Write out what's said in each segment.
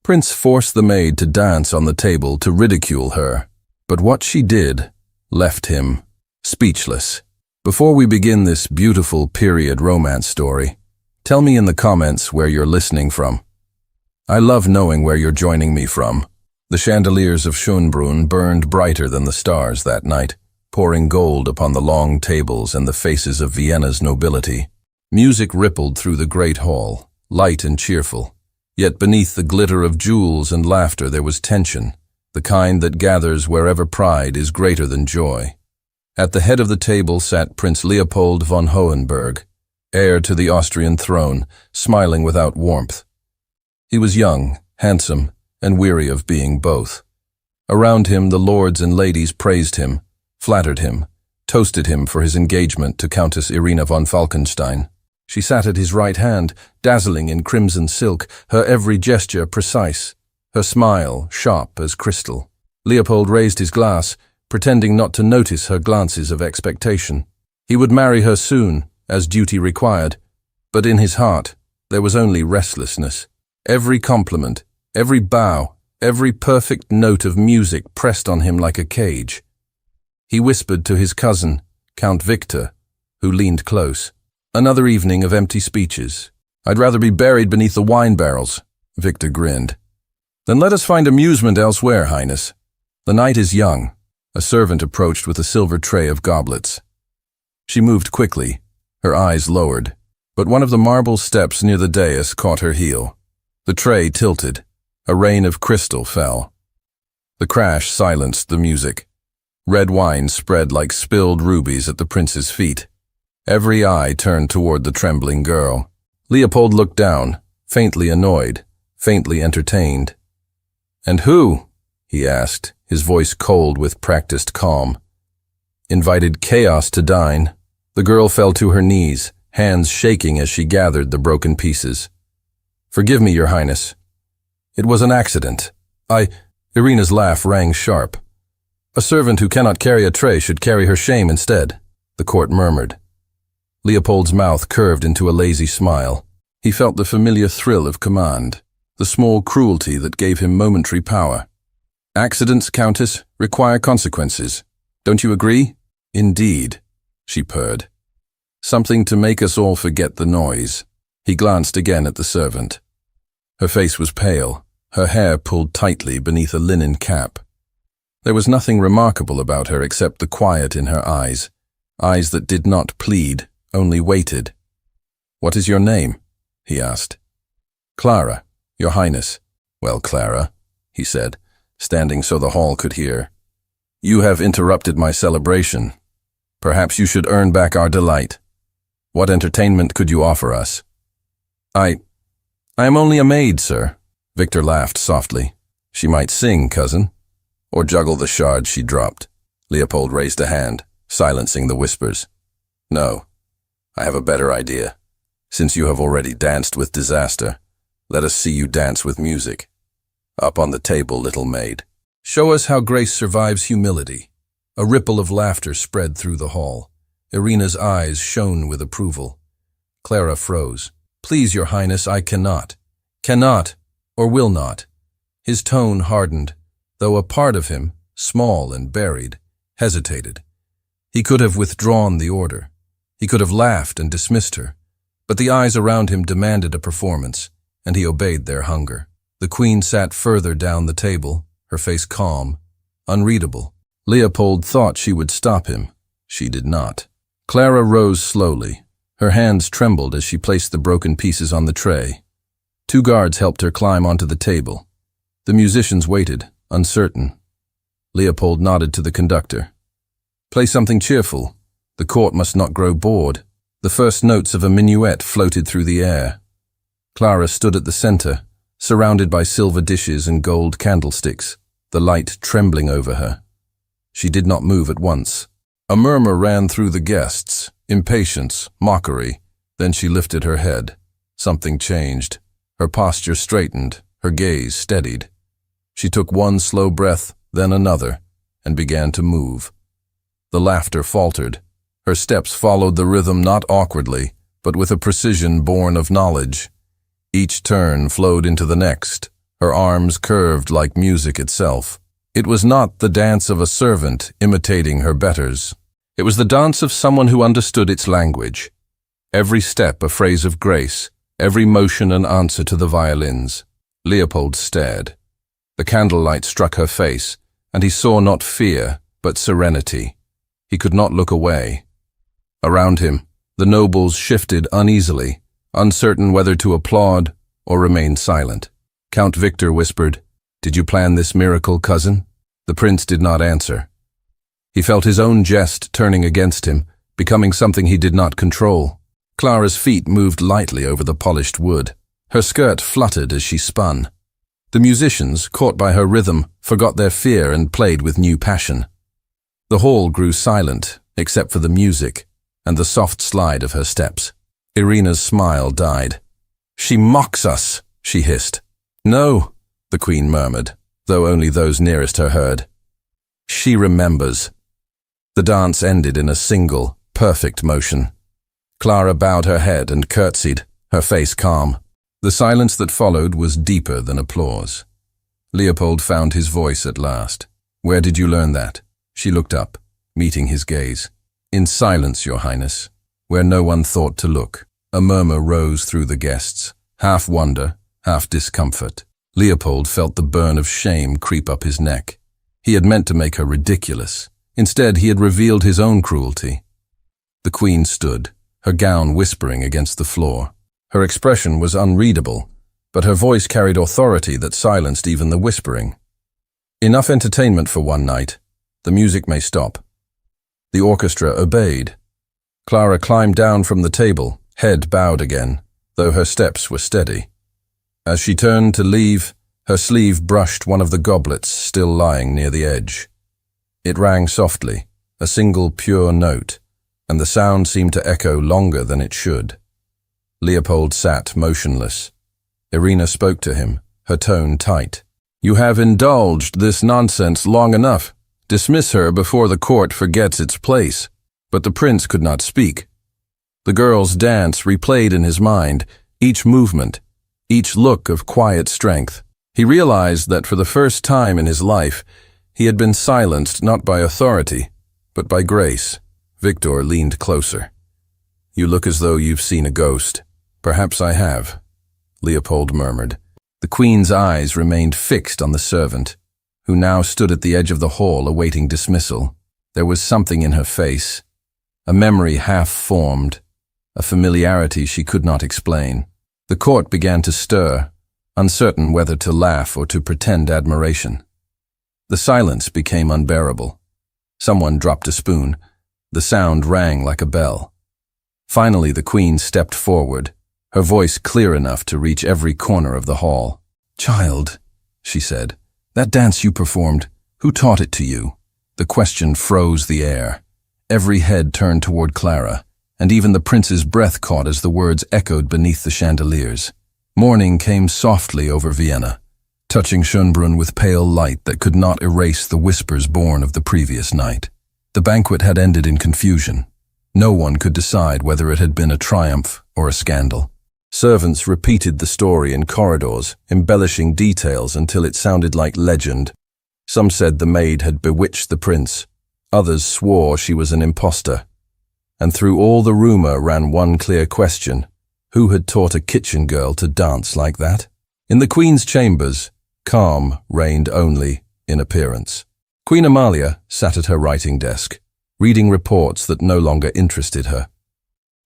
Prince forced the maid to dance on the table to ridicule her, but what she did left him speechless. Before we begin this beautiful period romance story, tell me in the comments where you're listening from. I love knowing where you're joining me from. The chandeliers of Schönbrunn burned brighter than the stars that night, pouring gold upon the long tables and the faces of Vienna's nobility. Music rippled through the great hall, light and cheerful. Yet beneath the glitter of jewels and laughter there was tension, the kind that gathers wherever pride is greater than joy. At the head of the table sat Prince Leopold von Hohenberg, heir to the Austrian throne, smiling without warmth. He was young, handsome, and weary of being both. Around him the lords and ladies praised him, flattered him, toasted him for his engagement to Countess Irina von Falkenstein. She sat at his right hand, dazzling in crimson silk, her every gesture precise, her smile sharp as crystal. Leopold raised his glass, pretending not to notice her glances of expectation. He would marry her soon, as duty required, but in his heart there was only restlessness. Every compliment, every bow, every perfect note of music pressed on him like a cage. He whispered to his cousin, Count Victor, who leaned close. Another evening of empty speeches. I'd rather be buried beneath the wine barrels, Victor grinned. Then let us find amusement elsewhere, Highness. The night is young. A servant approached with a silver tray of goblets. She moved quickly, her eyes lowered, but one of the marble steps near the dais caught her heel. The tray tilted. A rain of crystal fell. The crash silenced the music. Red wine spread like spilled rubies at the prince's feet. Every eye turned toward the trembling girl. Leopold looked down, faintly annoyed, faintly entertained. "And who?" he asked, his voice cold with practiced calm. "Invited chaos to dine." The girl fell to her knees, hands shaking as she gathered the broken pieces. "Forgive me, Your Highness. It was an accident. Irina's laugh rang sharp. "A servant who cannot carry a tray should carry her shame instead," the court murmured. Leopold's mouth curved into a lazy smile. He felt the familiar thrill of command, the small cruelty that gave him momentary power. "Accidents, Countess, require consequences. Don't you agree?" "Indeed," she purred. "Something to make us all forget the noise." He glanced again at the servant. Her face was pale, her hair pulled tightly beneath a linen cap. There was nothing remarkable about her except the quiet in her eyes that did not plead, only waited. "What is your name?" he asked. "Clara, Your Highness." "Well, Clara," he said, standing so the hall could hear, "you have interrupted my celebration. Perhaps you should earn back our delight. What entertainment could you offer us?" I am only a maid, sir." Victor laughed softly. "She might sing, cousin, or juggle the shards she dropped." Leopold raised a hand, silencing the whispers. "No, I have a better idea. Since you have already danced with disaster, let us see you dance with music. Up on the table, little maid. Show us how grace survives humility." A ripple of laughter spread through the hall. Irina's eyes shone with approval. Clara froze. "Please, Your Highness, I cannot. Cannot, or will not." His tone hardened, though a part of him, small and buried, hesitated. He could have withdrawn the order. He could have laughed and dismissed her, but the eyes around him demanded a performance, and he obeyed their hunger. The queen sat further down the table, her face calm, unreadable. Leopold thought she would stop him. She did not. Clara rose slowly. Her hands trembled as she placed the broken pieces on the tray. Two guards helped her climb onto the table. The musicians waited, uncertain. Leopold nodded to the conductor. "Play something cheerful. The court must not grow bored." The first notes of a minuet floated through the air. Clara stood at the center, surrounded by silver dishes and gold candlesticks, the light trembling over her. She did not move at once. A murmur ran through the guests, impatience, mockery. Then she lifted her head. Something changed. Her posture straightened, her gaze steadied. She took one slow breath, then another, and began to move. The laughter faltered. Her steps followed the rhythm not awkwardly, but with a precision born of knowledge. Each turn flowed into the next, her arms curved like music itself. It was not the dance of a servant imitating her betters. It was the dance of someone who understood its language. Every step a phrase of grace, every motion an answer to the violins. Leopold stared. The candlelight struck her face, and he saw not fear, but serenity. He could not look away. Around him, the nobles shifted uneasily, uncertain whether to applaud or remain silent. Count Victor whispered, "Did you plan this miracle, cousin?" The prince did not answer. He felt his own jest turning against him, becoming something he did not control. Clara's feet moved lightly over the polished wood. Her skirt fluttered as she spun. The musicians, caught by her rhythm, forgot their fear and played with new passion. The hall grew silent, except for the music and the soft slide of her steps. Irina's smile died. "She mocks us," she hissed. "No," the queen murmured, though only those nearest her heard. "She remembers." The dance ended in a single, perfect motion. Clara bowed her head and curtsied, her face calm. The silence that followed was deeper than applause. Leopold found his voice at last. "Where did you learn that?" She looked up, meeting his gaze. "In silence, Your Highness, where no one thought to look." A murmur rose through the guests, half wonder, half discomfort. Leopold felt the burn of shame creep up his neck. He had meant to make her ridiculous. Instead, he had revealed his own cruelty. The queen stood, her gown whispering against the floor. Her expression was unreadable, but her voice carried authority that silenced even the whispering. "Enough entertainment for one night. The music may stop." The orchestra obeyed. Clara climbed down from the table, head bowed again, though her steps were steady. As she turned to leave, her sleeve brushed one of the goblets still lying near the edge. It rang softly, a single pure note, and the sound seemed to echo longer than it should. Leopold sat motionless. Irina spoke to him, her tone tight. "You have indulged this nonsense long enough. Dismiss her before the court forgets its place." But the prince could not speak. The girl's dance replayed in his mind, each movement, each look of quiet strength. He realized that for the first time in his life, he had been silenced not by authority, but by grace. Victor leaned closer. "You look as though you've seen a ghost." "Perhaps I have," Leopold murmured. The queen's eyes remained fixed on the servant, who now stood at the edge of the hall awaiting dismissal. There was something in her face, a memory half-formed, a familiarity she could not explain. The court began to stir, uncertain whether to laugh or to pretend admiration. The silence became unbearable. Someone dropped a spoon. The sound rang like a bell. Finally, the queen stepped forward, her voice clear enough to reach every corner of the hall. "Child," she said, "that dance you performed, who taught it to you?" The question froze the air. Every head turned toward Clara, and even the prince's breath caught as the words echoed beneath the chandeliers. Morning came softly over Vienna, touching Schönbrunn with pale light that could not erase the whispers born of the previous night. The banquet had ended in confusion. No one could decide whether it had been a triumph or a scandal. Servants repeated the story in corridors, embellishing details until it sounded like legend. Some said the maid had bewitched the prince. Others swore she was an impostor. And through all the rumor ran one clear question: who had taught a kitchen girl to dance like that? In the queen's chambers, calm reigned only in appearance. Queen Amalia sat at her writing desk, reading reports that no longer interested her.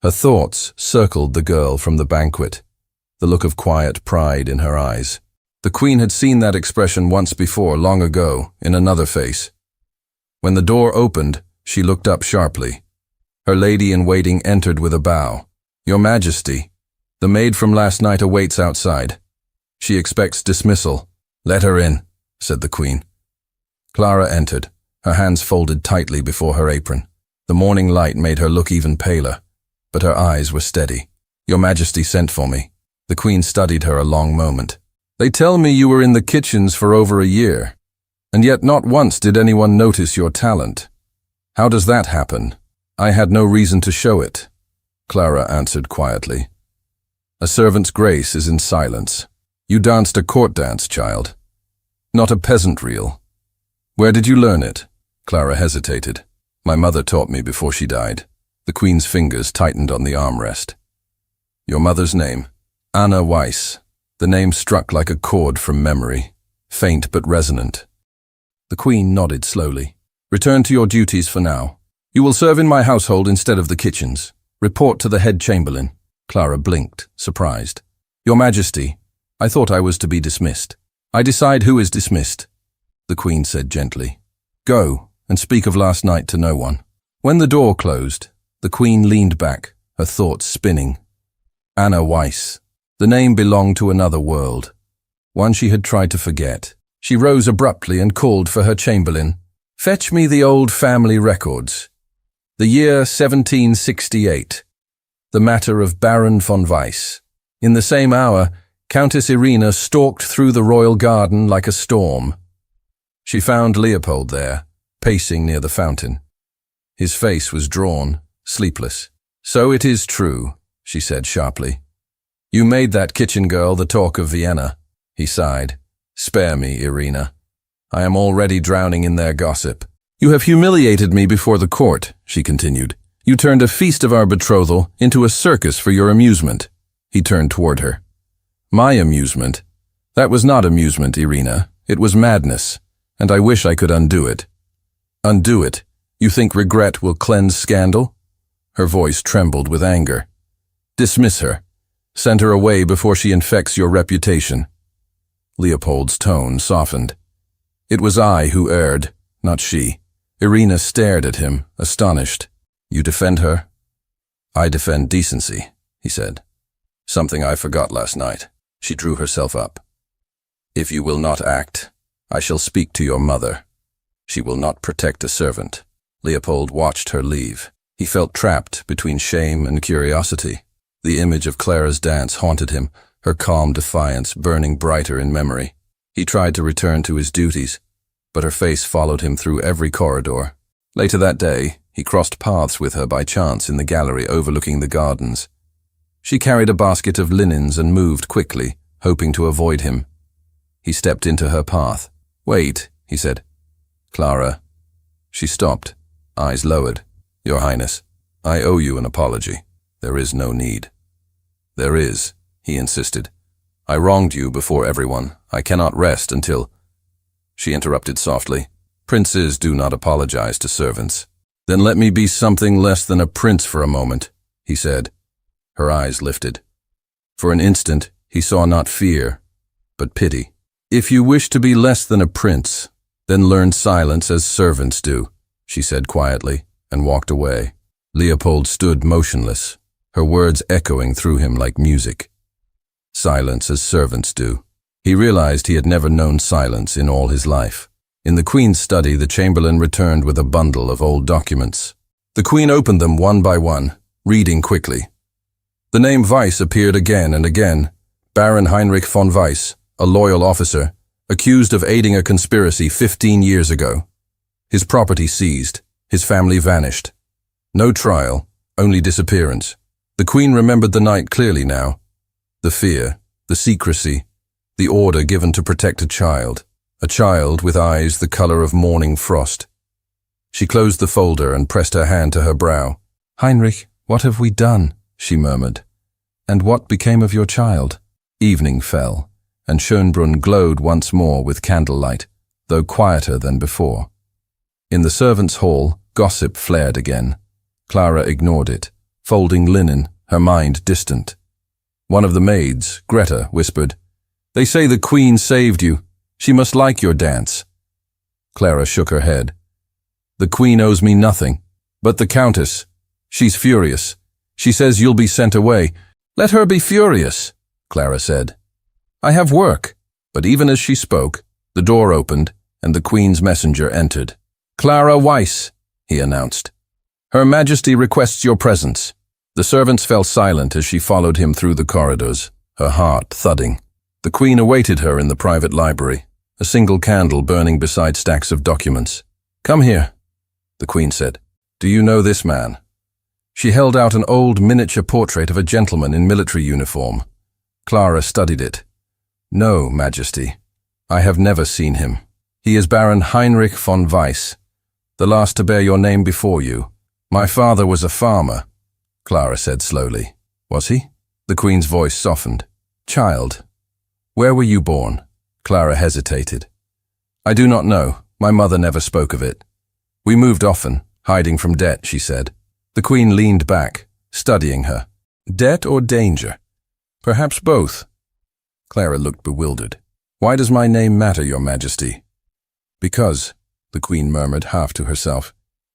Her thoughts circled the girl from the banquet, the look of quiet pride in her eyes. The queen had seen that expression once before, long ago, in another face. When the door opened, she looked up sharply. Her lady-in-waiting entered with a bow. "Your Majesty, the maid from last night awaits outside. She expects dismissal." "Let her in," said the queen. Clara entered, her hands folded tightly before her apron. The morning light made her look even paler, but her eyes were steady. "Your Majesty sent for me." The queen studied her a long moment. "They tell me you were in the kitchens for over a year, and yet not once did anyone notice your talent. How does that happen?" "I had no reason to show it," Clara answered quietly. "A servant's grace is in silence. You danced a court dance, child. Not a peasant reel. Where did you learn it? Clara hesitated. My mother taught me before she died. The Queen's fingers tightened on the armrest. Your mother's name? Anna Weiss. The name struck like a chord from memory, faint but resonant. The Queen nodded slowly. Return to your duties for now. You will serve in my household instead of the kitchens. Report to the head chamberlain. Clara blinked, surprised. Your Majesty, I thought I was to be dismissed. I decide who is dismissed, the Queen said gently. Go, and speak of last night to no one. When the door closed, the Queen leaned back, her thoughts spinning. Anna Weiss. The name belonged to another world, one she had tried to forget. She rose abruptly and called for her chamberlain. Fetch me the old family records. The year 1768. The matter of Baron von Weiss. In the same hour, Countess Irina stalked through the royal garden like a storm. She found Leopold there, pacing near the fountain. His face was drawn, sleepless. So it is true, she said sharply. You made that kitchen girl the talk of Vienna. He sighed. Spare me, Irina. I am already drowning in their gossip. You have humiliated me before the court, she continued. You turned a feast of our betrothal into a circus for your amusement. He turned toward her. My amusement? That was not amusement, Irina. It was madness, and I wish I could undo it. Undo it? You think regret will cleanse scandal? Her voice trembled with anger. Dismiss her. Send her away before she infects your reputation. Leopold's tone softened. It was I who erred, not she. Irina stared at him, astonished. You defend her? I defend decency, he said. Something I forgot last night. She drew herself up. If you will not act, I shall speak to your mother. She will not protect a servant. Leopold watched her leave. He felt trapped between shame and curiosity. The image of Clara's dance haunted him, her calm defiance burning brighter in memory. He tried to return to his duties, but her face followed him through every corridor. Later that day, he crossed paths with her by chance in the gallery overlooking the gardens. She carried a basket of linens and moved quickly, hoping to avoid him. He stepped into her path. Wait, he said. Clara. She stopped, eyes lowered. Your Highness, I owe you an apology. There is no need. There is, he insisted. I wronged you before everyone. I cannot rest until... She interrupted softly. Princes do not apologize to servants. Then let me be something less than a prince for a moment, he said. Her eyes lifted. For an instant, he saw not fear, but pity. If you wish to be less than a prince, then learn silence as servants do, she said quietly, and walked away. Leopold stood motionless, her words echoing through him like music. Silence as servants do. He realized he had never known silence in all his life. In the Queen's study, the chamberlain returned with a bundle of old documents. The Queen opened them one by one, reading quickly. The name Weiss appeared again and again. Baron Heinrich von Weiss, a loyal officer, accused of aiding a conspiracy 15 years ago. His property seized, his family vanished. No trial, only disappearance. The Queen remembered the night clearly now. The fear, the secrecy, the order given to protect a child with eyes the color of morning frost. She closed the folder and pressed her hand to her brow. Heinrich, what have we done? She murmured. And what became of your child? Evening fell, and Schönbrunn glowed once more with candlelight, though quieter than before. In the servants' hall, gossip flared again. Clara ignored it, folding linen, her mind distant. One of the maids, Greta, whispered, They say the Queen saved you. She must like your dance. Clara shook her head. The Queen owes me nothing. But the Countess, she's furious. She says you'll be sent away. Let her be furious, Clara said. I have work. But even as she spoke, the door opened and the Queen's messenger entered. Clara Weiss, he announced. Her Majesty requests your presence. The servants fell silent as she followed him through the corridors, her heart thudding. The Queen awaited her in the private library, a single candle burning beside stacks of documents. Come here, the Queen said. Do you know this man? She held out an old miniature portrait of a gentleman in military uniform. Clara studied it. No, Majesty. I have never seen him. He is Baron Heinrich von Weiss, the last to bear your name before you. My father was a farmer, Clara said slowly. Was he? The Queen's voice softened. Child, where were you born? Clara hesitated. I do not know. My mother never spoke of it. We moved often, hiding from debt, she said. The Queen leaned back, studying her. Debt or danger? Perhaps both. Clara looked bewildered. Why does my name matter, Your Majesty? Because, the Queen murmured half to herself,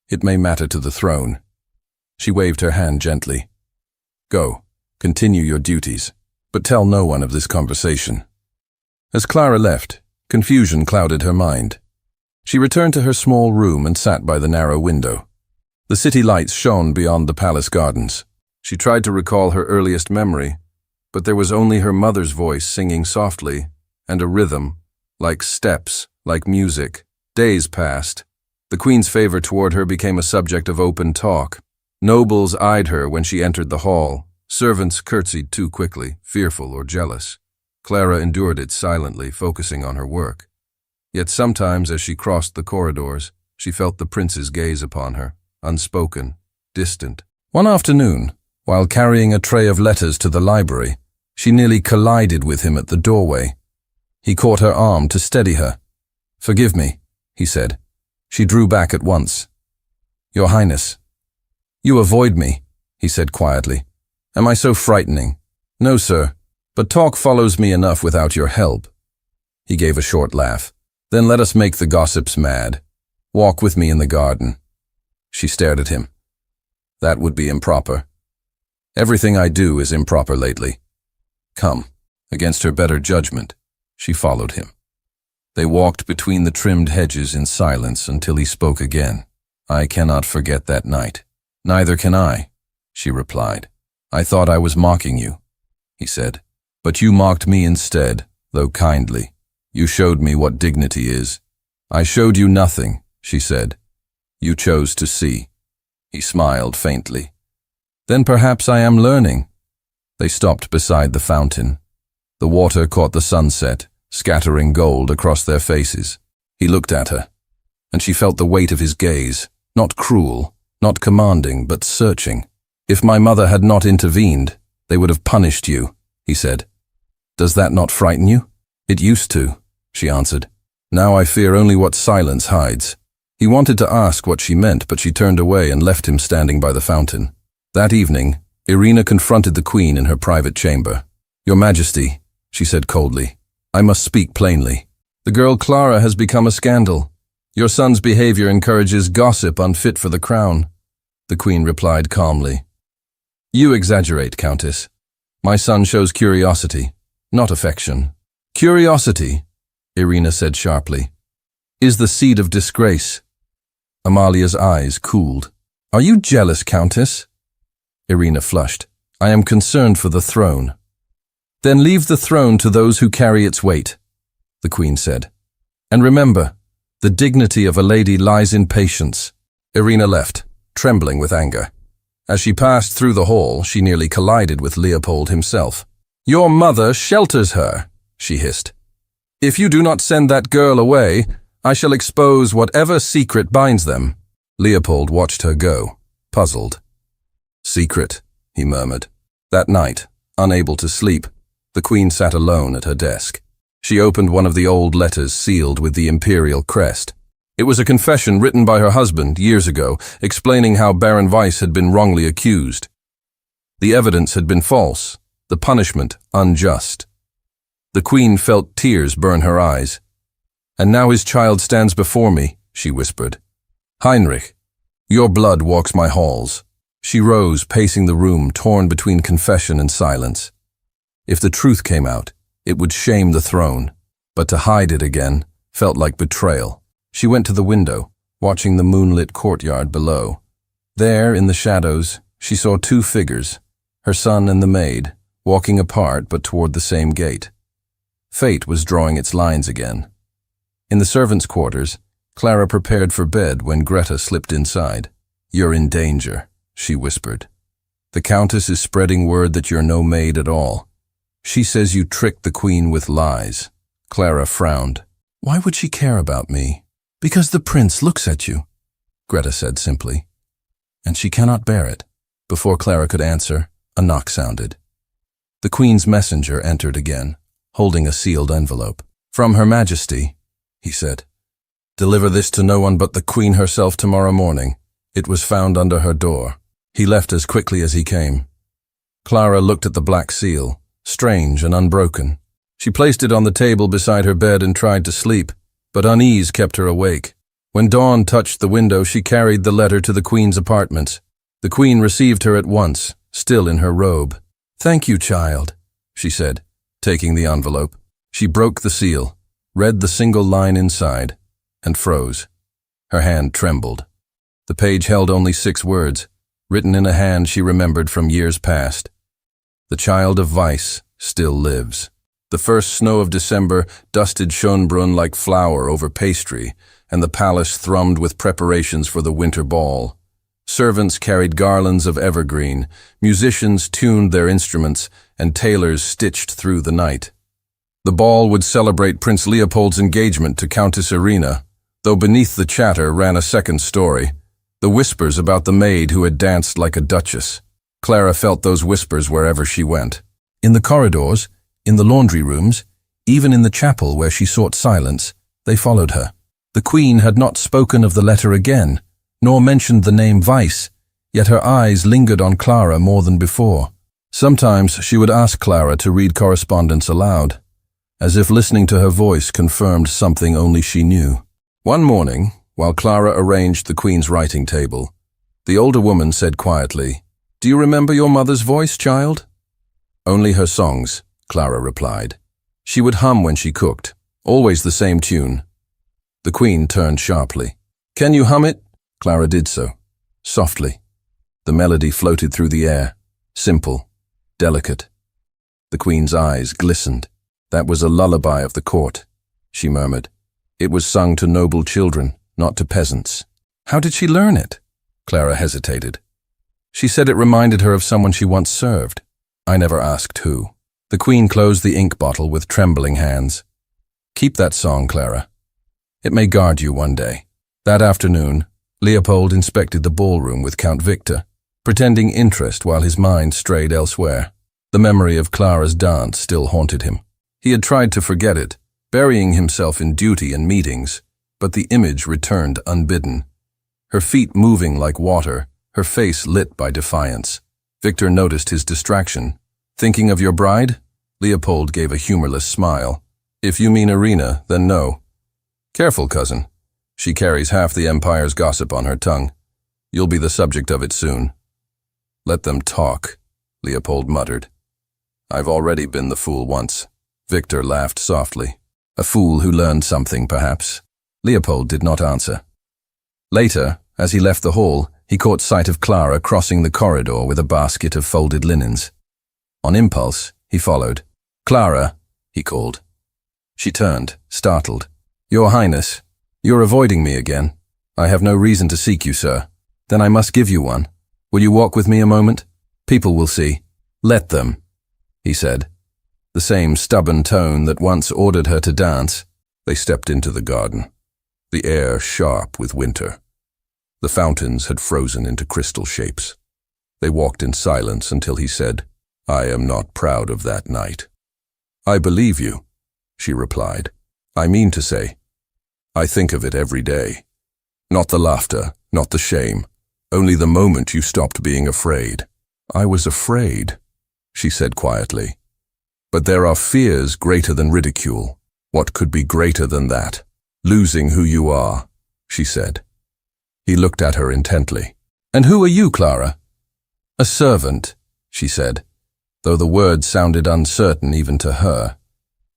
it may matter to the throne. She waved her hand gently. Go, continue your duties, but tell no one of this conversation. As Clara left, confusion clouded her mind. She returned to her small room and sat by the narrow window. The city lights shone beyond the palace gardens. She tried to recall her earliest memory, but there was only her mother's voice singing softly, and a rhythm, like steps, like music. Days passed. The Queen's favor toward her became a subject of open talk. Nobles eyed her when she entered the hall. Servants curtsied too quickly, fearful or jealous. Clara endured it silently, focusing on her work. Yet sometimes, as she crossed the corridors, she felt the prince's gaze upon her, unspoken, distant. One afternoon, while carrying a tray of letters to the library, she nearly collided with him at the doorway. He caught her arm to steady her. Forgive me, he said. She drew back at once. Your Highness. You avoid me, he said quietly. Am I so frightening? No, sir, but talk follows me enough without your help. He gave a short laugh. Then let us make the gossips mad. Walk with me in the garden. She stared at him. That would be improper. Everything I do is improper lately. Come. Against her better judgment, she followed him. They walked between the trimmed hedges in silence until he spoke again. I cannot forget that night. Neither can I, she replied. I thought I was mocking you, he said. But you mocked me instead, though kindly. You showed me what dignity is. I showed you nothing, she said. You chose to see. He smiled faintly. Then perhaps I am learning. They stopped beside the fountain. The water caught the sunset, scattering gold across their faces. He looked at her, and she felt the weight of his gaze, not cruel, not commanding, but searching. If my mother had not intervened, they would have punished you, he said. Does that not frighten you? It used to, she answered. Now I fear only what silence hides. He wanted to ask what she meant, but she turned away and left him standing by the fountain. That evening, Irina confronted the Queen in her private chamber. Your Majesty, she said coldly, I must speak plainly. The girl Clara has become a scandal. Your son's behavior encourages gossip unfit for the crown. The Queen replied calmly. You exaggerate, Countess. My son shows curiosity, not affection. Curiosity, Irina said sharply, is the seed of disgrace. Amalia's eyes cooled. Are you jealous, Countess? Irina flushed. I am concerned for the throne. Then leave the throne to those who carry its weight, the Queen said. And remember, the dignity of a lady lies in patience. Irina left, trembling with anger. As she passed through the hall, she nearly collided with Leopold himself. Your mother shelters her, she hissed. If you do not send that girl away, I shall expose whatever secret binds them. Leopold watched her go, puzzled. Secret, he murmured. That night, unable to sleep, the Queen sat alone at her desk. She opened one of the old letters sealed with the imperial crest. It was a confession written by her husband years ago, explaining how Baron Weiss had been wrongly accused. The evidence had been false, the punishment unjust. The Queen felt tears burn her eyes. And now his child stands before me, she whispered. Heinrich, your blood walks my halls. She rose, pacing the room, torn between confession and silence. If the truth came out, it would shame the throne, but to hide it again felt like betrayal. She went to the window, watching the moonlit courtyard below. There, in the shadows, she saw two figures, her son and the maid, walking apart but toward the same gate. Fate was drawing its lines again. In the servants' quarters, Clara prepared for bed when Greta slipped inside. You're in danger, she whispered. The Countess is spreading word that you're no maid at all. She says you tricked the queen with lies. Clara frowned. Why would she care about me? Because the prince looks at you, Greta said simply. And she cannot bear it. Before Clara could answer, a knock sounded. The queen's messenger entered again, holding a sealed envelope. From Her Majesty, he said. Deliver this to no one but the queen herself tomorrow morning. It was found under her door. He left as quickly as he came. Clara looked at the black seal, strange and unbroken. She placed it on the table beside her bed and tried to sleep, but unease kept her awake. When dawn touched the window, she carried the letter to the queen's apartments. The queen received her at once, still in her robe. Thank you, child, she said, taking the envelope. She broke the seal, read the single line inside, and froze. Her hand trembled. The page held only 6 words, written in a hand she remembered from years past. The child of vice still lives. The first snow of December dusted Schönbrunn like flour over pastry, and the palace thrummed with preparations for the winter ball. Servants carried garlands of evergreen, musicians tuned their instruments, and tailors stitched through the night. The ball would celebrate Prince Leopold's engagement to Countess Irina, though beneath the chatter ran a second story, the whispers about the maid who had danced like a duchess. Clara felt those whispers wherever she went. In the corridors, in the laundry rooms, even in the chapel where she sought silence, they followed her. The queen had not spoken of the letter again, nor mentioned the name Vice, yet her eyes lingered on Clara more than before. Sometimes she would ask Clara to read correspondence aloud, as if listening to her voice confirmed something only she knew. One morning, while Clara arranged the queen's writing table, the older woman said quietly, "Do you remember your mother's voice, child?" "Only her songs," Clara replied. She would hum when she cooked, always the same tune. The queen turned sharply. "Can you hum it?" Clara did so, softly. The melody floated through the air, simple, delicate. The queen's eyes glistened. "That was a lullaby of the court," she murmured. "It was sung to noble children, not to peasants." "How did she learn it?" Clara hesitated. "She said it reminded her of someone she once served." "I never asked who." The queen closed the ink bottle with trembling hands. "Keep that song, Clara. It may guard you one day." That afternoon, Leopold inspected the ballroom with Count Victor, pretending interest while his mind strayed elsewhere. The memory of Clara's dance still haunted him. He had tried to forget it, burying himself in duty and meetings, but the image returned unbidden. Her feet moving like water, her face lit by defiance. Victor noticed his distraction. "Thinking of your bride?" Leopold gave a humorless smile. "If you mean Irina, then no." "Careful, cousin. She carries half the empire's gossip on her tongue. You'll be the subject of it soon." "Let them talk," Leopold muttered. "I've already been the fool once." Victor laughed softly. "A fool who learned something, perhaps." Leopold did not answer. Later, as he left the hall, he caught sight of Clara crossing the corridor with a basket of folded linens. On impulse, he followed. "Clara," he called. She turned, startled. "Your Highness, you're avoiding me again." "I have no reason to seek you, sir." "Then I must give you one. Will you walk with me a moment? People will see." "Let them," he said. The same stubborn tone that once ordered her to dance. They stepped into the garden, the air sharp with winter. The fountains had frozen into crystal shapes. They walked in silence until he said, "I am not proud of that night." "I believe you," she replied. "I mean to say, I think of it every day. Not the laughter, not the shame, only the moment you stopped being afraid." "I was afraid," she said quietly. "But there are fears greater than ridicule. What could be greater than that? Losing who you are," she said. He looked at her intently. "And who are you, Clara?" "A servant," she said, though the words sounded uncertain even to her.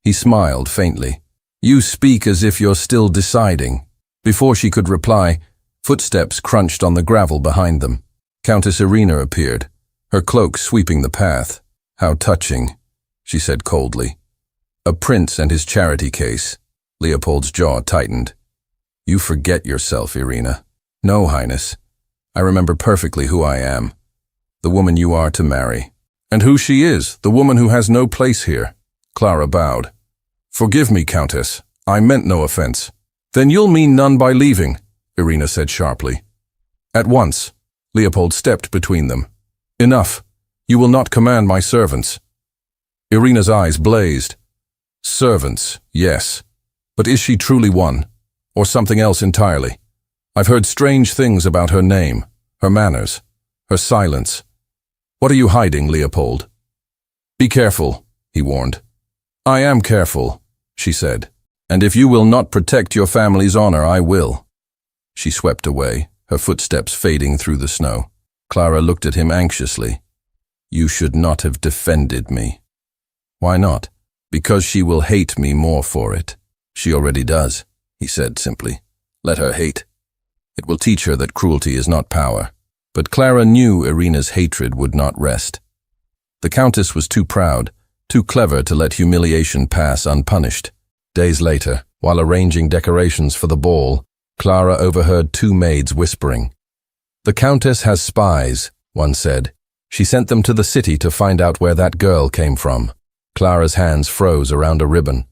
He smiled faintly. "You speak as if you're still deciding." Before she could reply, footsteps crunched on the gravel behind them. Countess Irina appeared, her cloak sweeping the path. "How touching," she said coldly. "A prince and his charity case." Leopold's jaw tightened. "You forget yourself, Irina." "No, Highness. I remember perfectly who I am. The woman you are to marry." And who she is, the woman who has no place here. Clara bowed. Forgive me, Countess. I meant no offense. Then you'll mean none by leaving, Irina said sharply. At once. Leopold stepped between them. Enough. You will not command my servants. Irina's eyes blazed. Servants, yes. But is she truly one? Or something else entirely? I've heard strange things about her name, her manners, her silence. What are you hiding, Leopold? Be careful, he warned. I am careful, she said. And if you will not protect your family's honor, I will. She swept away, her footsteps fading through the snow. Clara looked at him anxiously. You should not have defended me. Why not? Because she will hate me more for it. She already does, he said simply. Let her hate. It will teach her that cruelty is not power. But Clara knew Irina's hatred would not rest. The Countess was too proud, too clever to let humiliation pass unpunished. Days later, while arranging decorations for the ball, Clara overheard two maids whispering. The Countess has spies, one said. She sent them to the city to find out where that girl came from. Clara's hands froze around a ribbon.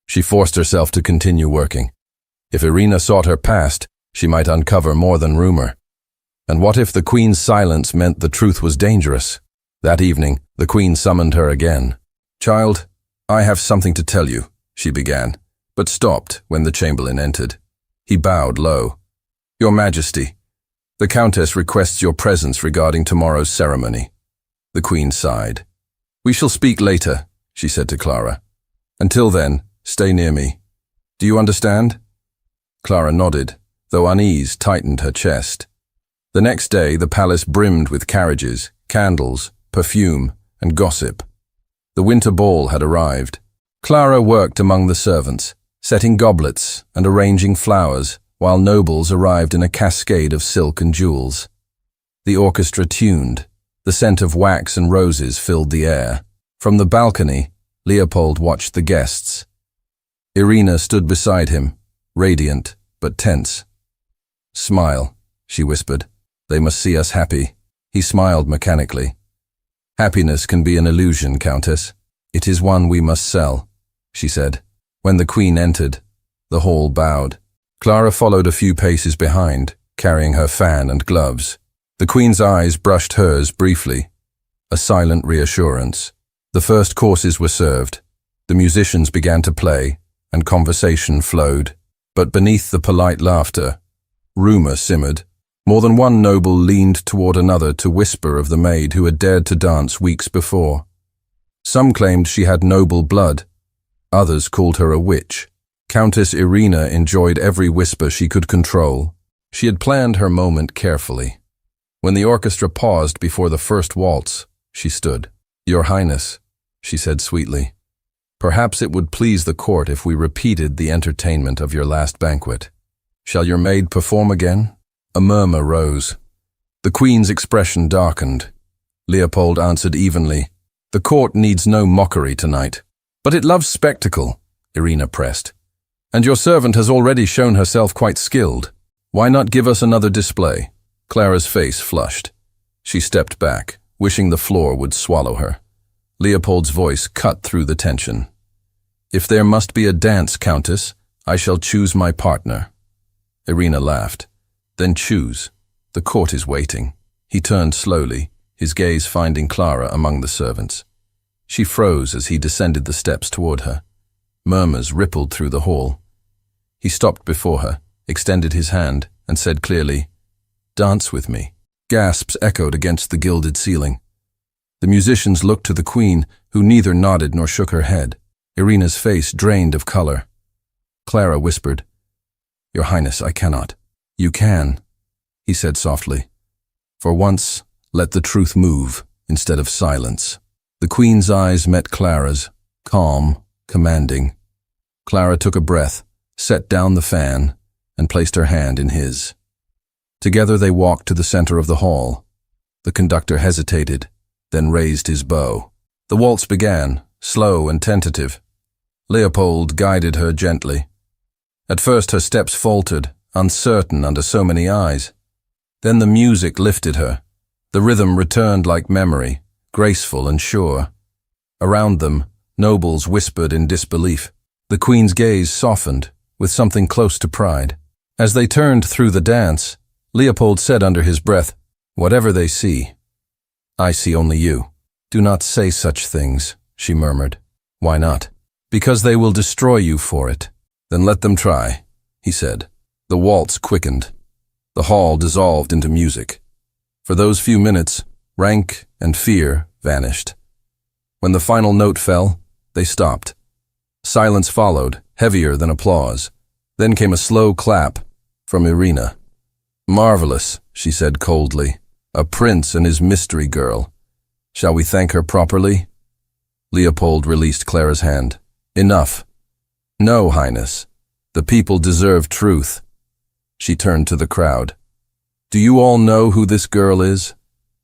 She forced herself to continue working. If Irina sought her past, she might uncover more than rumor. And what if the Queen's silence meant the truth was dangerous? That evening, the Queen summoned her again. Child, I have something to tell you, she began, but stopped when the Chamberlain entered. He bowed low. Your Majesty, the Countess requests your presence regarding tomorrow's ceremony. The Queen sighed. We shall speak later, she said to Clara. Until then, stay near me. Do you understand? Clara nodded, though unease tightened her chest. The next day, the palace brimmed with carriages, candles, perfume, and gossip. The winter ball had arrived. Clara worked among the servants, setting goblets and arranging flowers, while nobles arrived in a cascade of silk and jewels. The orchestra tuned. The scent of wax and roses filled the air. From the balcony, Leopold watched the guests. Irina stood beside him, radiant but tense. Smile, she whispered. They must see us happy. He smiled mechanically. Happiness can be an illusion, Countess. It is one we must sell, she said. When the Queen entered, the hall bowed. Clara followed a few paces behind, carrying her fan and gloves. The Queen's eyes brushed hers briefly, a silent reassurance. The first courses were served. The musicians began to play, and conversation flowed. But beneath the polite laughter, rumor simmered. More than one noble leaned toward another to whisper of the maid who had dared to dance weeks before. Some claimed she had noble blood. Others called her a witch. Countess Irina enjoyed every whisper she could control. She had planned her moment carefully. When the orchestra paused before the first waltz, she stood. Your Highness, she said sweetly, perhaps it would please the court if we repeated the entertainment of your last banquet. Shall your maid perform again? A murmur rose. The Queen's expression darkened. Leopold answered evenly, the court needs no mockery tonight. But it loves spectacle, Irina pressed. And your servant has already shown herself quite skilled. Why not give us another display? Clara's face flushed. She stepped back, wishing the floor would swallow her. Leopold's voice cut through the tension. If there must be a dance, Countess, I shall choose my partner. Irina laughed. Then choose. The court is waiting. He turned slowly, his gaze finding Clara among the servants. She froze as he descended the steps toward her. Murmurs rippled through the hall. He stopped before her, extended his hand, and said clearly, Dance with me. Gasps echoed against the gilded ceiling. The musicians looked to the Queen, who neither nodded nor shook her head. Irina's face drained of color. Clara whispered, Your Highness, I cannot. You can, he said softly. For once, let the truth move instead of silence. The Queen's eyes met Clara's, calm, commanding. Clara took a breath, set down the fan, and placed her hand in his. Together they walked to the center of the hall. The conductor hesitated, then raised his bow. The waltz began, slow and tentative. Leopold guided her gently. At first her steps faltered, uncertain under so many eyes. Then the music lifted her. The rhythm returned like memory, graceful and sure. Around them, nobles whispered in disbelief. The queen's gaze softened, with something close to pride. As they turned through the dance, Leopold said under his breath, "Whatever they see, I see only you." "Do not say such things," she murmured. "Why not?" "Because they will destroy you for it." "Then let them try," he said. The waltz quickened. The hall dissolved into music. For those few minutes, rank and fear vanished. When the final note fell, they stopped. Silence followed, heavier than applause. Then came a slow clap from Irina. "Marvelous," she said coldly. "A prince and his mystery girl. Shall we thank her properly?" Leopold released Clara's hand. "Enough." "No, Highness. The people deserve truth." She turned to the crowd. "Do you all know who this girl is?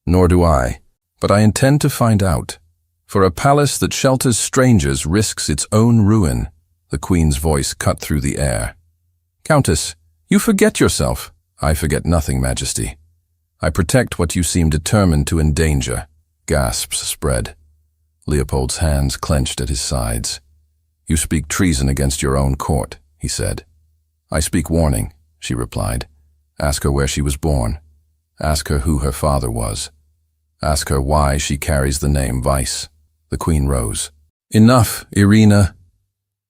Nor do I. But I intend to find out. For a palace that shelters strangers risks its own ruin." The queen's voice cut through the air. "Countess, you forget yourself." "I forget nothing, Majesty. I protect what you seem determined to endanger." Gasps spread. Leopold's hands clenched at his sides. "You speak treason against your own court," he said. "I speak warning," she replied. "Ask her where she was born. Ask her who her father was. Ask her why she carries the name Vice." The queen rose. "Enough, Irina."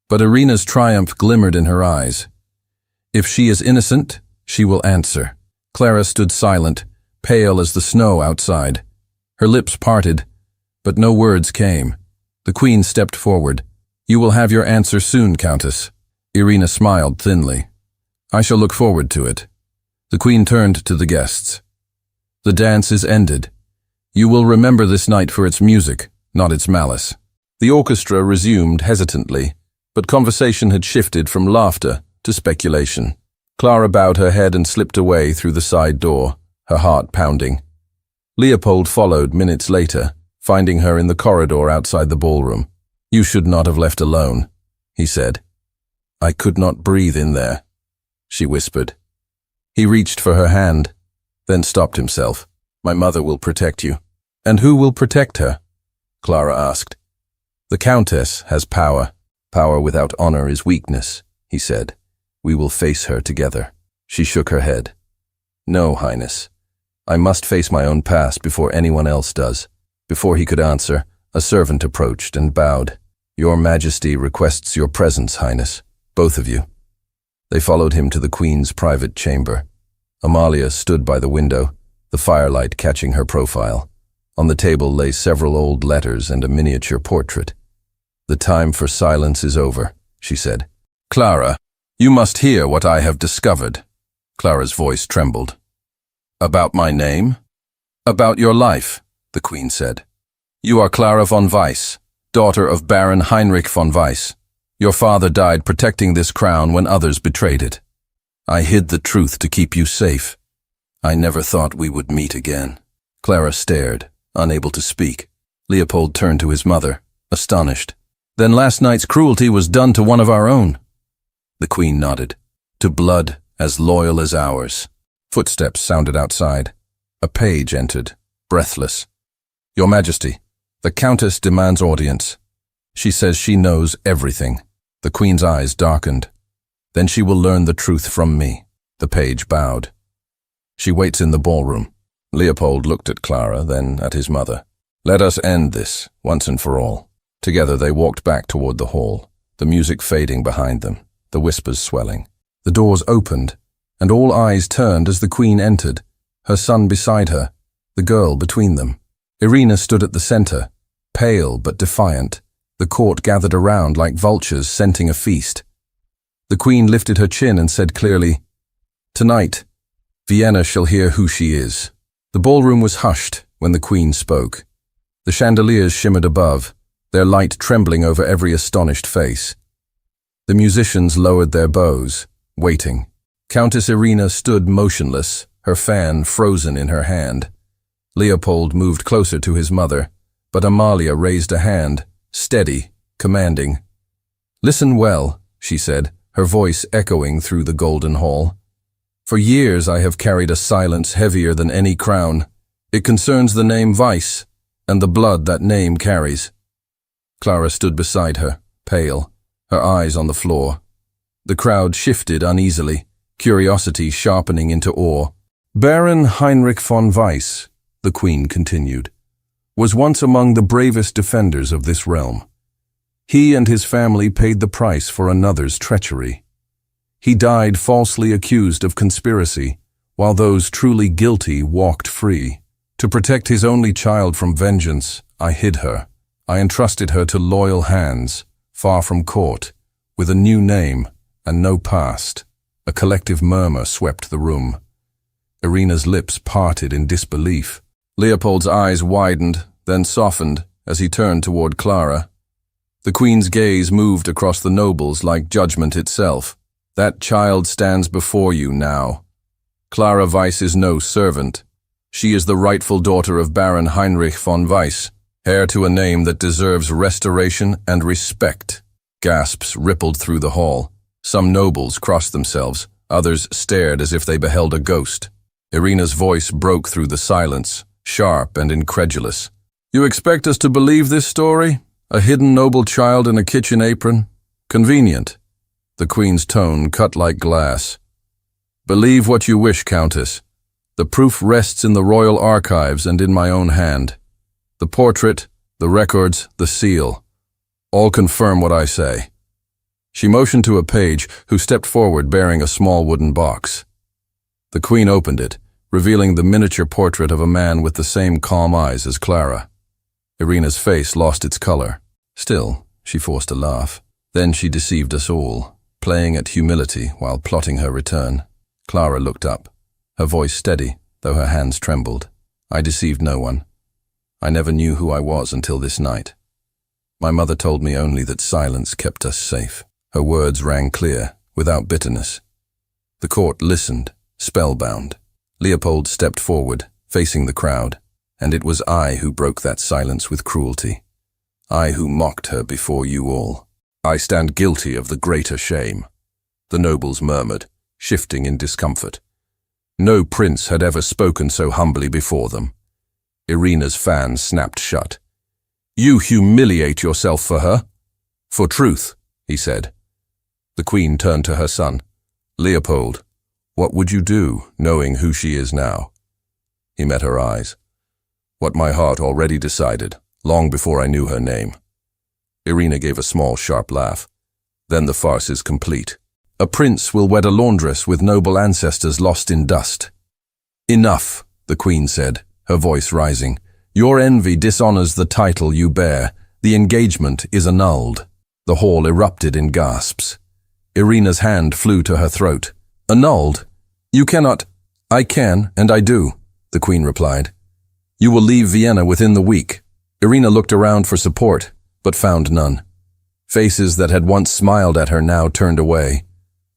But Irina's triumph glimmered in her eyes. "If she is innocent, she will answer." Clara stood silent, pale as the snow outside. Her lips parted, but no words came. The queen stepped forward. "You will have your answer soon, Countess." Irina smiled thinly. "I shall look forward to it." The queen turned to the guests. "The dance is ended. You will remember this night for its music, not its malice." The orchestra resumed hesitantly, but conversation had shifted from laughter to speculation. Clara bowed her head and slipped away through the side door, her heart pounding. Leopold followed minutes later, finding her in the corridor outside the ballroom. "You should not have left alone," he said. "I could not breathe in there," she whispered. He reached for her hand, then stopped himself. "My mother will protect you." "And who will protect her?" Clara asked. "The Countess has power. Power without honor is weakness," he said. "We will face her together." She shook her head. "No, Highness. I must face my own past before anyone else does." Before he could answer, a servant approached and bowed. "Your Majesty requests your presence, Highness, both of you." They followed him to the Queen's private chamber. Amalia stood by the window, the firelight catching her profile. On the table lay several old letters and a miniature portrait. "The time for silence is over," she said. "Clara, you must hear what I have discovered." Clara's voice trembled. "About my name?" "About your life," the Queen said. "You are Clara von Weiss, daughter of Baron Heinrich von Weiss. Your father died protecting this crown when others betrayed it. I hid the truth to keep you safe. I never thought we would meet again." Clara stared, unable to speak. Leopold turned to his mother, astonished. "Then last night's cruelty was done to one of our own?" The Queen nodded. "To blood as loyal as ours." Footsteps sounded outside. A page entered, breathless. "Your Majesty, the Countess demands audience. She says she knows everything." The Queen's eyes darkened. "Then she will learn the truth from me." The page bowed. "She waits in the ballroom." Leopold looked at Clara, then at his mother. "Let us end this, once and for all." Together they walked back toward the hall, the music fading behind them, the whispers swelling. The doors opened, and all eyes turned as the Queen entered, her son beside her, the girl between them. Irina stood at the center, pale but defiant. The court gathered around like vultures scenting a feast. The Queen lifted her chin and said clearly, "Tonight, Vienna shall hear who she is." The ballroom was hushed when the Queen spoke. The chandeliers shimmered above, their light trembling over every astonished face. The musicians lowered their bows, waiting. Countess Irina stood motionless, her fan frozen in her hand. Leopold moved closer to his mother, but Amalia raised a hand, steady, commanding. "Listen well," she said, her voice echoing through the golden hall. "For years I have carried a silence heavier than any crown. It concerns the name Weiss, and the blood that name carries. Clara stood beside her, pale, her eyes on the floor. The crowd shifted uneasily, curiosity sharpening into awe. Baron Heinrich von Weiss, the Queen continued, was once among the bravest defenders of this realm. He and his family paid the price for another's treachery. He died falsely accused of conspiracy, while those truly guilty walked free. To protect his only child from vengeance, I hid her. I entrusted her to loyal hands, far from court, with a new name and no past. A collective murmur swept the room. Irina's lips parted in disbelief. Leopold's eyes widened, then softened as he turned toward Clara. The Queen's gaze moved across the nobles like judgment itself. That child stands before you now. Clara Weiss is no servant. She is the rightful daughter of Baron Heinrich von Weiss, heir to a name that deserves restoration and respect. Gasps rippled through the hall. Some nobles crossed themselves, others stared as if they beheld a ghost. Irina's voice broke through the silence, sharp and incredulous. You expect us to believe this story? A hidden noble child in a kitchen apron? Convenient. The Queen's tone cut like glass. Believe what you wish, Countess. The proof rests in the royal archives and in my own hand. The portrait, the records, the seal. All confirm what I say. She motioned to a page who stepped forward bearing a small wooden box. The Queen opened it, revealing the miniature portrait of a man with the same calm eyes as Clara. Irina's face lost its color. Still, she forced a laugh. Then she deceived us all, playing at humility while plotting her return. Clara looked up, her voice steady, though her hands trembled. I deceived no one. I never knew who I was until this night. My mother told me only that silence kept us safe. Her words rang clear, without bitterness. The court listened, spellbound. Leopold stepped forward, facing the crowd, and it was I who broke that silence with cruelty. I who mocked her before you all. I stand guilty of the greater shame. The nobles murmured, shifting in discomfort. No prince had ever spoken so humbly before them. Irina's fan snapped shut. You humiliate yourself for her? For truth, he said. The Queen turned to her son. Leopold, what would you do, knowing who she is now? He met her eyes. What my heart already decided, long before I knew her name. Irina gave a small, sharp laugh. Then the farce is complete. A prince will wed a laundress with noble ancestors lost in dust. Enough, the Queen said, her voice rising. Your envy dishonors the title you bear. The engagement is annulled. The hall erupted in gasps. Irina's hand flew to her throat. Annulled? You cannot. I can, and I do, the Queen replied. You will leave Vienna within the week. Irina looked around for support, but found none. Faces that had once smiled at her now turned away.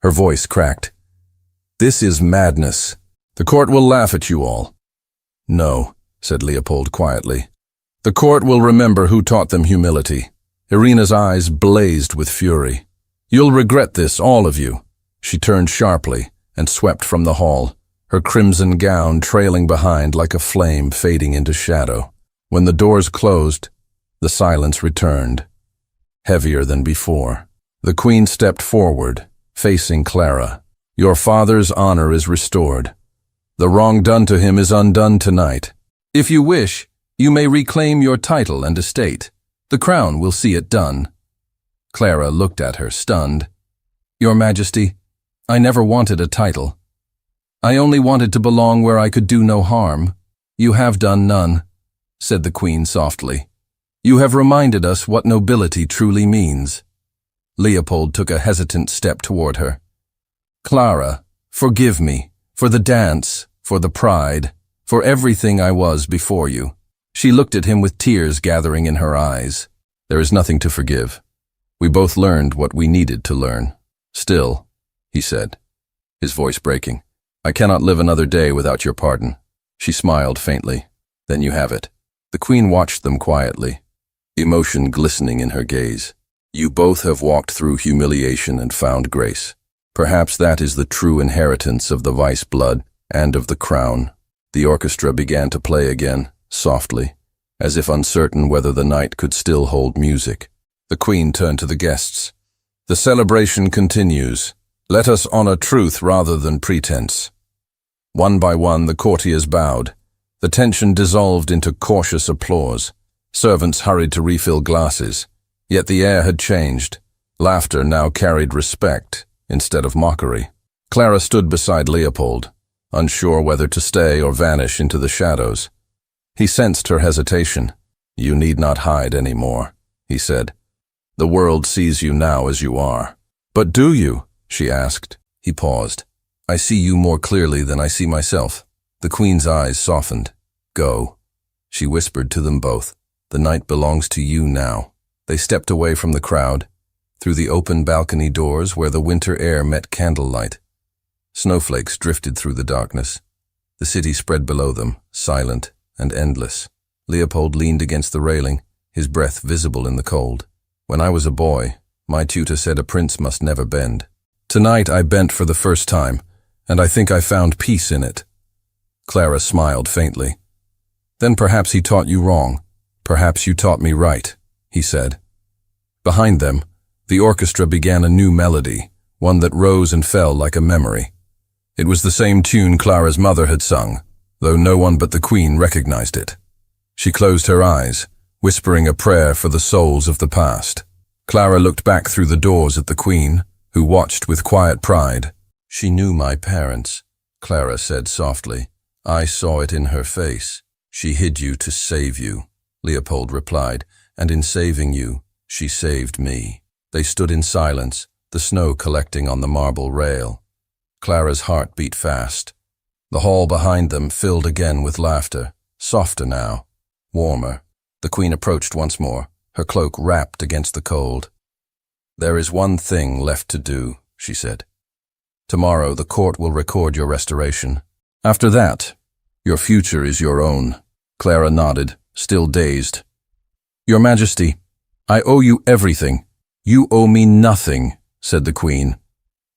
Her voice cracked. This is madness. The court will laugh at you all. No, said Leopold quietly. The court will remember who taught them humility. Irina's eyes blazed with fury. You'll regret this, all of you. She turned sharply and swept from the hall, her crimson gown trailing behind like a flame fading into shadow. When the doors closed, the silence returned, heavier than before. The Queen stepped forward, facing Clara. Your father's honor is restored. The wrong done to him is undone tonight. If you wish, you may reclaim your title and estate. The crown will see it done. Clara looked at her, stunned. Your Majesty, I never wanted a title. I only wanted to belong where I could do no harm. You have done none, said the Queen softly. You have reminded us what nobility truly means. Leopold took a hesitant step toward her. Clara, forgive me, for the dance, for the pride, for everything I was before you. She looked at him with tears gathering in her eyes. There is nothing to forgive. We both learned what we needed to learn. Still, he said, his voice breaking, I cannot live another day without your pardon. She smiled faintly. Then you have it. The Queen watched them quietly, emotion glistening in her gaze. You both have walked through humiliation and found grace. Perhaps that is the true inheritance of the Weiss blood and of the crown. The orchestra began to play again, softly, as if uncertain whether the night could still hold music. The Queen turned to the guests. "The celebration continues. Let us honor truth rather than pretense." One by one, the courtiers bowed. The tension dissolved into cautious applause. Servants hurried to refill glasses. Yet the air had changed. Laughter now carried respect instead of mockery. Clara stood beside Leopold, unsure whether to stay or vanish into the shadows. He sensed her hesitation. "You need not hide any more," he said. "The world sees you now as you are." "But do you?" she asked. He paused. "I see you more clearly than I see myself." The Queen's eyes softened. "Go," she whispered to them both. "The night belongs to you now." They stepped away from the crowd, through the open balcony doors where the winter air met candlelight. Snowflakes drifted through the darkness. The city spread below them, silent and endless. Leopold leaned against the railing, his breath visible in the cold. "When I was a boy, my tutor said a prince must never bend. Tonight I bent for the first time, and I think I found peace in it." Clara smiled faintly. "Then perhaps he taught you wrong. Perhaps you taught me right," he said. Behind them, the orchestra began a new melody, one that rose and fell like a memory. It was the same tune Clara's mother had sung, though no one but the Queen recognized it. She closed her eyes, whispering a prayer for the souls of the past. Clara looked back through the doors at the Queen, who watched with quiet pride. "She knew my parents," Clara said softly. "I saw it in her face." "She hid you to save you," Leopold replied, "and in saving you, she saved me." They stood in silence, the snow collecting on the marble rail. Clara's heart beat fast. The hall behind them filled again with laughter, softer now, warmer. The Queen approached once more, her cloak wrapped against the cold. "There is one thing left to do," she said. "Tomorrow the court will record your restoration. After that, your future is your own." Clara nodded, still dazed. "Your Majesty, I owe you everything." "You owe me nothing," said the Queen.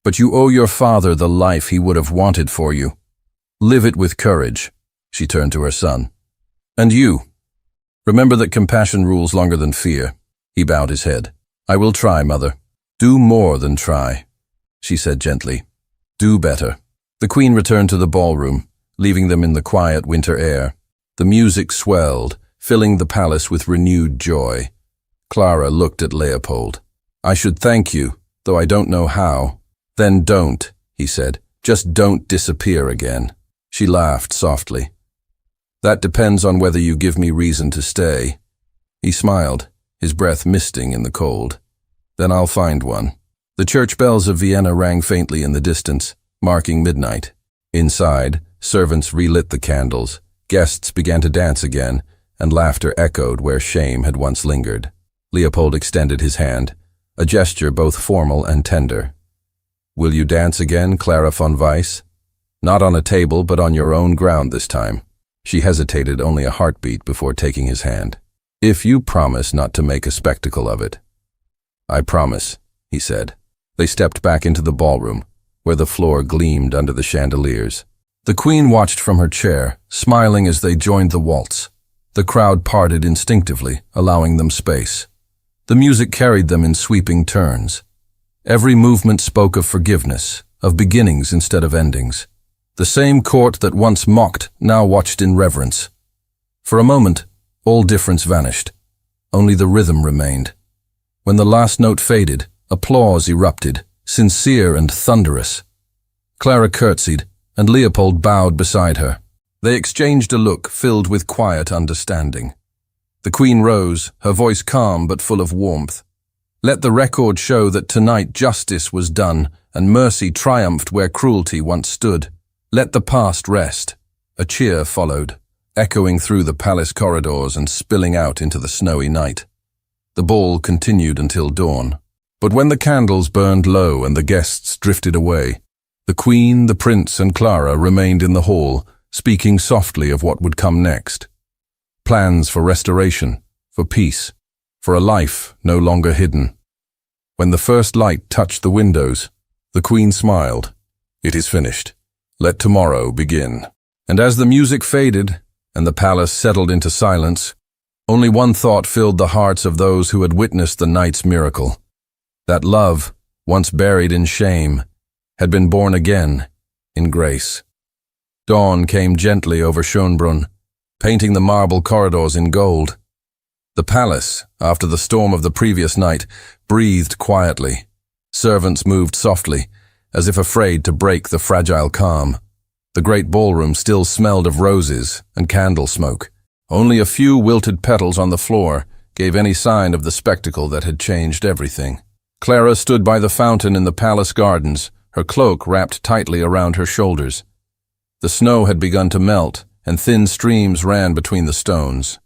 "But you owe your father the life he would have wanted for you. Live it with courage." She turned to her son. "And you, remember that compassion rules longer than fear." He bowed his head. "I will try, Mother." "Do more than try," she said gently. "Do better." The Queen returned to the ballroom, leaving them in the quiet winter air. The music swelled, filling the palace with renewed joy. Clara looked at Leopold. "I should thank you, though I don't know how." "Then don't," he said. "Just don't disappear again." She laughed softly. "That depends on whether you give me reason to stay." He smiled, his breath misting in the cold. "Then I'll find one." The church bells of Vienna rang faintly in the distance, marking midnight. Inside, servants relit the candles, guests began to dance again, and laughter echoed where shame had once lingered. Leopold extended his hand, a gesture both formal and tender. "Will you dance again, Clara von Weiss? Not on a table, but on your own ground this time." She hesitated only a heartbeat before taking his hand. "If you promise not to make a spectacle of it." "I promise," he said. They stepped back into the ballroom, where the floor gleamed under the chandeliers. The Queen watched from her chair, smiling as they joined the waltz. The crowd parted instinctively, allowing them space. The music carried them in sweeping turns. Every movement spoke of forgiveness, of beginnings instead of endings. The same court that once mocked now watched in reverence. For a moment, all difference vanished. Only the rhythm remained. When the last note faded, applause erupted, sincere and thunderous. Clara curtsied, and Leopold bowed beside her. They exchanged a look filled with quiet understanding. The Queen rose, her voice calm but full of warmth. "Let the record show that tonight justice was done and mercy triumphed where cruelty once stood. Let the past rest." A cheer followed, echoing through the palace corridors and spilling out into the snowy night. The ball continued until dawn. But when the candles burned low and the guests drifted away, the Queen, the Prince, and Clara remained in the hall, speaking softly of what would come next. Plans for restoration, for peace, for a life no longer hidden. When the first light touched the windows, the Queen smiled. "It is finished. Let tomorrow begin." And as the music faded and the palace settled into silence, Only one thought filled the hearts of those who had witnessed the night's miracle. That love, once buried in shame, had been born again in grace. Dawn came gently over Schönbrunn, painting the marble corridors in gold. The palace, after the storm of the previous night, breathed quietly. Servants moved softly, as if afraid to break the fragile calm. The great ballroom still smelled of roses and candle smoke. Only a few wilted petals on the floor gave any sign of the spectacle that had changed everything. Clara stood by the fountain in the palace gardens, her cloak wrapped tightly around her shoulders. The snow had begun to melt, and thin streams ran between the stones.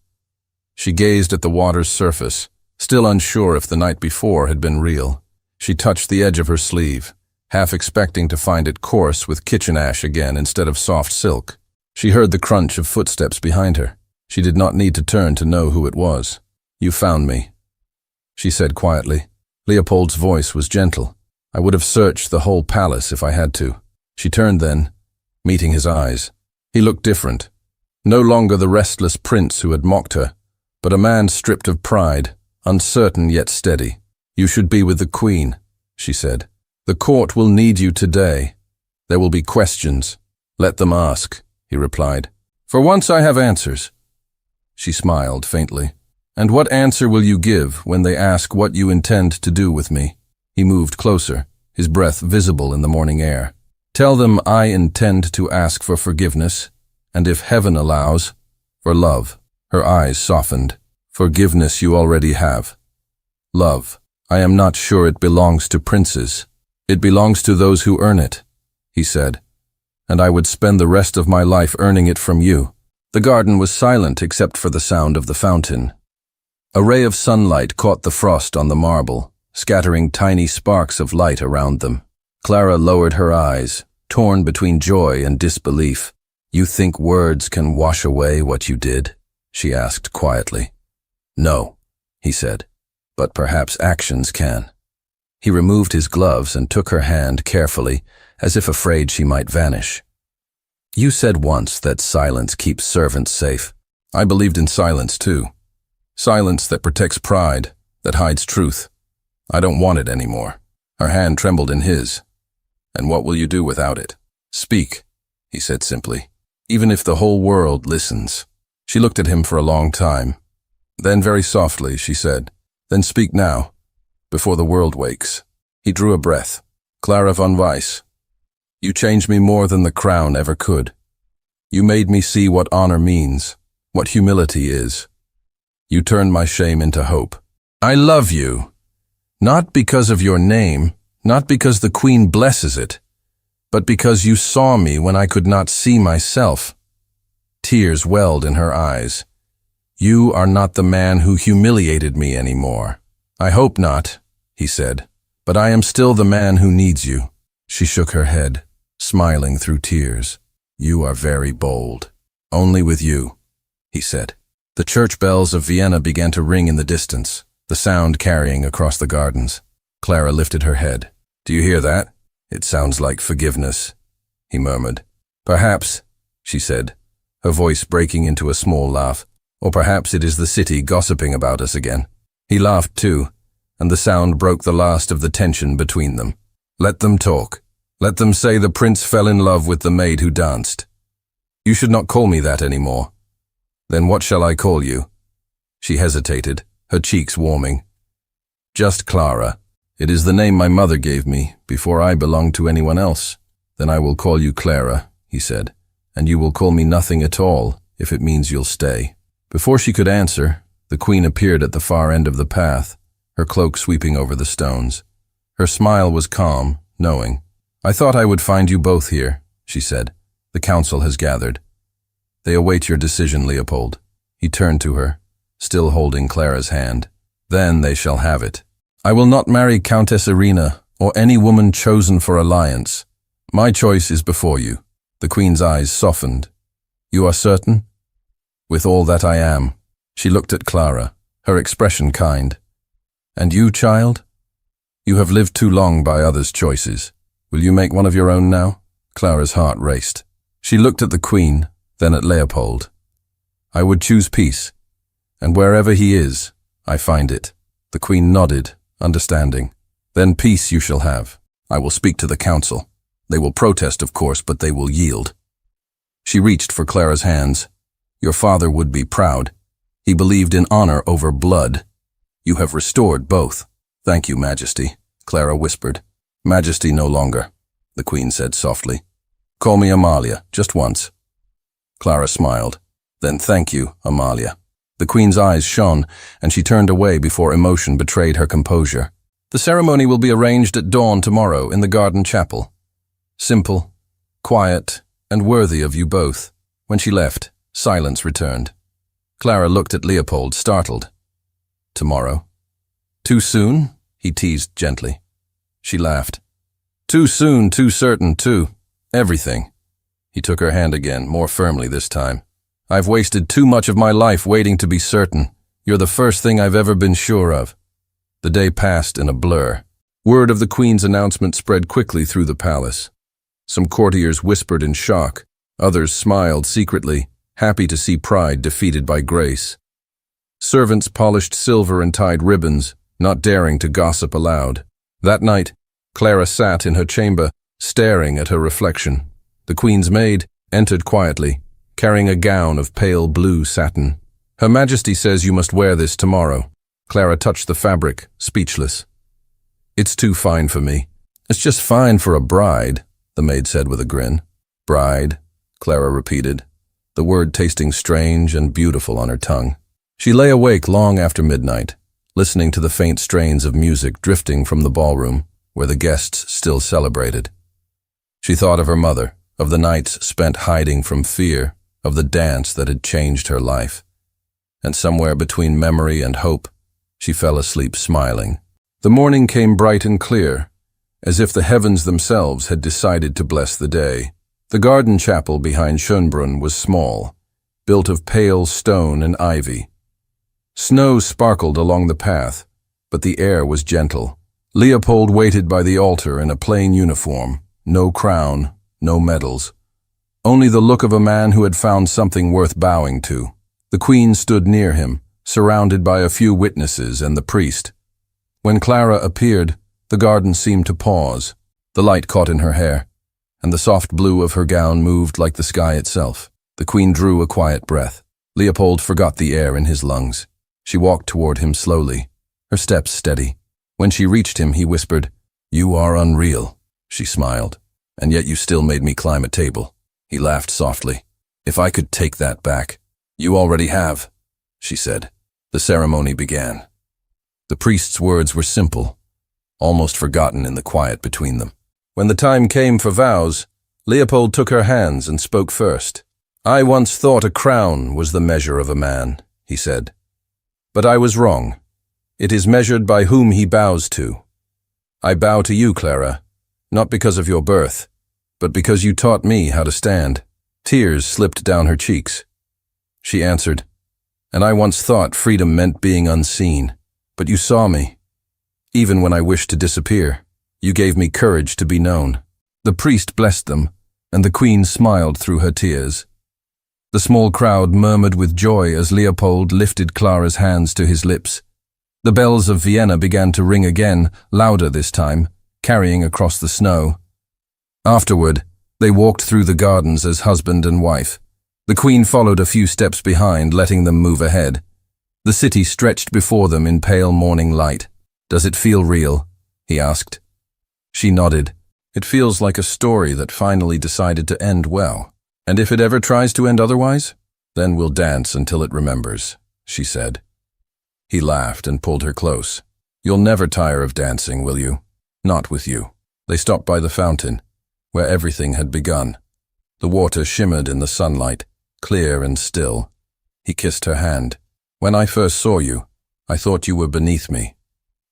She gazed at the water's surface, still unsure if the night before had been real. She touched the edge of her sleeve, half expecting to find it coarse with kitchen ash again instead of soft silk. She heard the crunch of footsteps behind her. She did not need to turn to know who it was. "You found me," she said quietly. Leopold's voice was gentle. "I would have searched the whole palace if I had to." She turned then, meeting his eyes. He looked different. No longer the restless prince who had mocked her, but a man stripped of pride, uncertain yet steady. "You should be with the queen," she said. "The court will need you today. There will be questions. Let them ask," he replied. "For once I have answers." She smiled faintly. "And what answer will you give when they ask what you intend to do with me?" He moved closer, his breath visible in the morning air. "Tell them I intend to ask for forgiveness, and if heaven allows, for love." Her eyes softened. "Forgiveness you already have. Love, I am not sure it belongs to princes. It belongs to those who earn it," he said, "and I would spend the rest of my life earning it from you." The garden was silent except for the sound of the fountain. A ray of sunlight caught the frost on the marble, scattering tiny sparks of light around them. Clara lowered her eyes, torn between joy and disbelief. "You think words can wash away what you did?" she asked quietly. "No," he said, "but perhaps actions can." He removed his gloves and took her hand carefully, as if afraid she might vanish. "You said once that silence keeps servants safe. I believed in silence too. Silence that protects pride, that hides truth. I don't want it anymore." Her hand trembled in his. "And what will you do without it?" "Speak," he said simply, "even if the whole world listens." She looked at him for a long time. Then very softly she said, "Then speak now, before the world wakes." He drew a breath. "Clara von Weiss, you changed me more than the crown ever could. You made me see what honor means, what humility is. You turned my shame into hope. I love you, not because of your name, not because the queen blesses it, but because you saw me when I could not see myself." Tears welled in her eyes. "You are not the man who humiliated me anymore." "I hope not," he said, "but I am still the man who needs you." She shook her head, smiling through tears. "You are very bold." "Only with you," he said. The church bells of Vienna began to ring in the distance, the sound carrying across the gardens. Clara lifted her head. "Do you hear that? It sounds like forgiveness," he murmured. "Perhaps," she said, her voice breaking into a small laugh, "or perhaps it is the city gossiping about us again." He laughed too, and the sound broke the last of the tension between them. "Let them talk. Let them say the prince fell in love with the maid who danced. You should not call me that anymore." "Then what shall I call you?" She hesitated, her cheeks warming. "Just Clara. It is the name my mother gave me before I belonged to anyone else." "Then I will call you Clara," he said, "and you will call me nothing at all if it means you'll stay." Before she could answer, the queen appeared at the far end of the path, her cloak sweeping over the stones. Her smile was calm, knowing. "I thought I would find you both here," she said. "The council has gathered. They await your decision, Leopold." He turned to her, still holding Clara's hand. "Then they shall have it. I will not marry Countess Irina or any woman chosen for alliance. My choice is before you." The queen's eyes softened. "You are certain?" "With all that I am." She looked at Clara, her expression kind. "And you, child? You have lived too long by others' choices. Will you make one of your own now?" Clara's heart raced. She looked at the queen, then at Leopold. "I would choose peace, And wherever he is, I find it. The queen nodded, understanding. Then peace you shall have. I will speak to the council. They will protest, of course, but they will yield. She reached for Clara's hands. Your father would be proud. He believed in honor over blood. You have restored both. Thank you, Majesty, Clara whispered. Majesty no longer, the queen said softly. Call me Amalia, just once. Clara smiled. Then thank you, Amalia. The queen's eyes shone, and she turned away before emotion betrayed her composure. The ceremony will be arranged at dawn tomorrow in the garden chapel. Simple, quiet, and worthy of you both. When she left, silence returned. Clara looked at Leopold, startled. Tomorrow? Too soon? He teased gently. She laughed. Too soon, too certain, too. Everything. He took her hand again, more firmly this time. I've wasted too much of my life waiting to be certain. You're the first thing I've ever been sure of. The day passed in a blur. Word of the queen's announcement spread quickly through the palace. Some courtiers whispered in shock. Others smiled secretly, happy to see pride defeated by grace. Servants polished silver and tied ribbons, not daring to gossip aloud. That night, Clara sat in her chamber, staring at her reflection. The queen's maid entered quietly, carrying a gown of pale blue satin. Her Majesty says you must wear this tomorrow. Clara touched the fabric, speechless. It's too fine for me. It's just fine for a bride, the maid said with a grin. Bride, Clara repeated, the word tasting strange and beautiful on her tongue. She lay awake long after midnight, listening to the faint strains of music drifting from the ballroom, where the guests still celebrated. She thought of her mother, of the nights spent hiding from fear, of the dance that had changed her life. And somewhere between memory and hope, she fell asleep smiling. The morning came bright and clear, as if the heavens themselves had decided to bless the day. The garden chapel behind Schönbrunn was small, built of pale stone and ivy. Snow sparkled along the path, but the air was gentle. Leopold waited by the altar in a plain uniform, no crown, no medals. Only the look of a man who had found something worth bowing to. The queen stood near him, surrounded by a few witnesses and the priest. When Clara appeared, the garden seemed to pause. The light caught in her hair, and the soft blue of her gown moved like the sky itself. The queen drew a quiet breath. Leopold forgot the air in his lungs. She walked toward him slowly, her steps steady. When she reached him, he whispered, "You are unreal." She smiled. "And yet you still made me climb a table." He laughed softly. "If I could take that back." "You already have," she said. The ceremony began. The priest's words were simple, almost forgotten in the quiet between them. When the time came for vows, Leopold took her hands and spoke first. "I once thought a crown was the measure of a man," he said. "But I was wrong. It is measured by whom he bows to. I bow to you, Clara, not because of your birth, but because you taught me how to stand." Tears slipped down her cheeks. She answered, "And I once thought freedom meant being unseen, but you saw me. Even when I wished to disappear, you gave me courage to be known." The priest blessed them, and the queen smiled through her tears. The small crowd murmured with joy as Leopold lifted Clara's hands to his lips. The bells of Vienna began to ring again, louder this time, carrying across the snow. Afterward, they walked through the gardens as husband and wife. The queen followed a few steps behind, letting them move ahead. The city stretched before them in pale morning light. "Does it feel real?" he asked. She nodded. "It feels like a story that finally decided to end well. And if it ever tries to end otherwise, then we'll dance until it remembers," she said. He laughed and pulled her close. "You'll never tire of dancing, will you?" "Not with you." They stopped by the fountain, where everything had begun. The water shimmered in the sunlight, clear and still. He kissed her hand. "When I first saw you, I thought you were beneath me.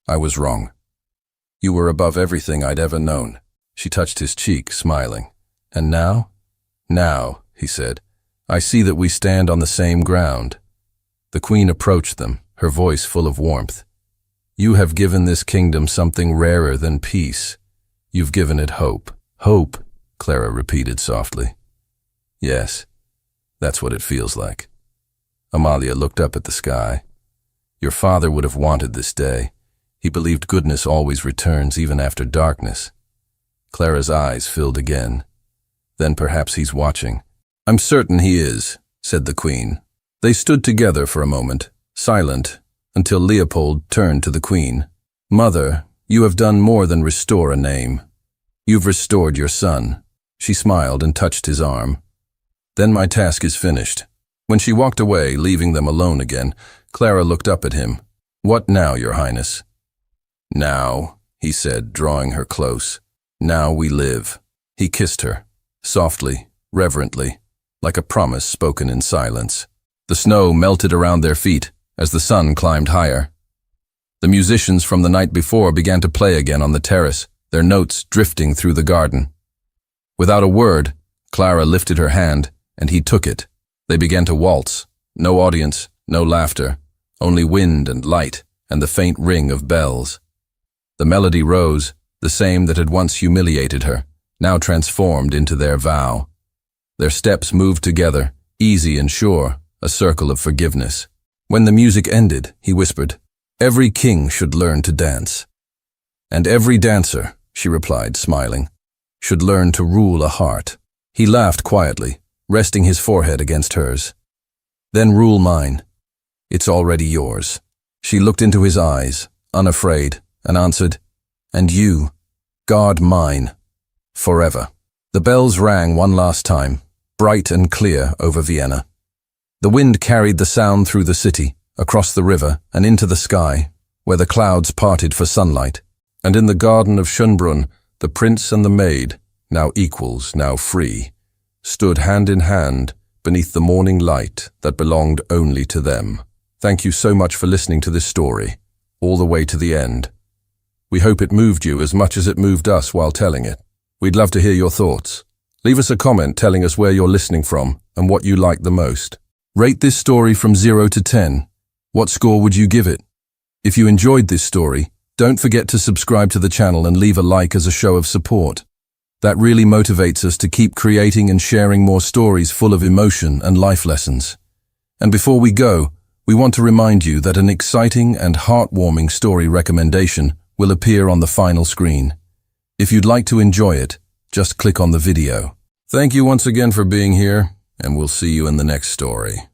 I was wrong. You were above everything I'd ever known." She touched his cheek, smiling. "And now?" "Now," he said, "I see that we stand on the same ground." The queen approached them, her voice full of warmth. "You have given this kingdom something rarer than peace. You've given it hope." "Hope," Clara repeated softly. "Yes, that's what it feels like." Amalia looked up at the sky. Your father would have wanted this day. He believed goodness always returns even after darkness. Clara's eyes filled again. Then perhaps he's watching. I'm certain he is, said the queen. They stood together for a moment, silent, until Leopold turned to the queen. Mother, you have done more than restore a name. You've restored your son. She smiled and touched his arm. Then my task is finished. When she walked away, leaving them alone again, Clara looked up at him. What now, Your Highness? Now, he said, drawing her close. Now we live. He kissed her, softly, reverently, like a promise spoken in silence. The snow melted around their feet as the sun climbed higher. The musicians from the night before began to play again on the terrace, their notes drifting through the garden. Without a word, Clara lifted her hand, and he took it. They began to waltz. No audience, no laughter, only wind and light and the faint ring of bells. The melody rose, the same that had once humiliated her, now transformed into their vow. Their steps moved together, easy and sure, a circle of forgiveness. When the music ended, he whispered, Every king should learn to dance. And every dancer, she replied, smiling, should learn to rule a heart. He laughed quietly, resting his forehead against hers. Then rule mine. It's already yours. She looked into his eyes, unafraid, and answered, And you, guard mine, forever. The bells rang one last time, bright and clear over Vienna. The wind carried the sound through the city, across the river, and into the sky, where the clouds parted for sunlight. And in the garden of Schönbrunn, the prince and the maid, now equals, now free, stood hand in hand beneath the morning light that belonged only to them. Thank you so much for listening to this story, all the way to the end. We hope it moved you as much as it moved us while telling it. We'd love to hear your thoughts. Leave us a comment telling us where you're listening from and what you liked the most. Rate this story from 0 to 10. What score would you give it? If you enjoyed this story, don't forget to subscribe to the channel and leave a like as a show of support. That really motivates us to keep creating and sharing more stories full of emotion and life lessons. And before we go, we want to remind you that an exciting and heartwarming story recommendation will appear on the final screen. If you'd like to enjoy it, just click on the video. Thank you once again for being here, and we'll see you in the next story.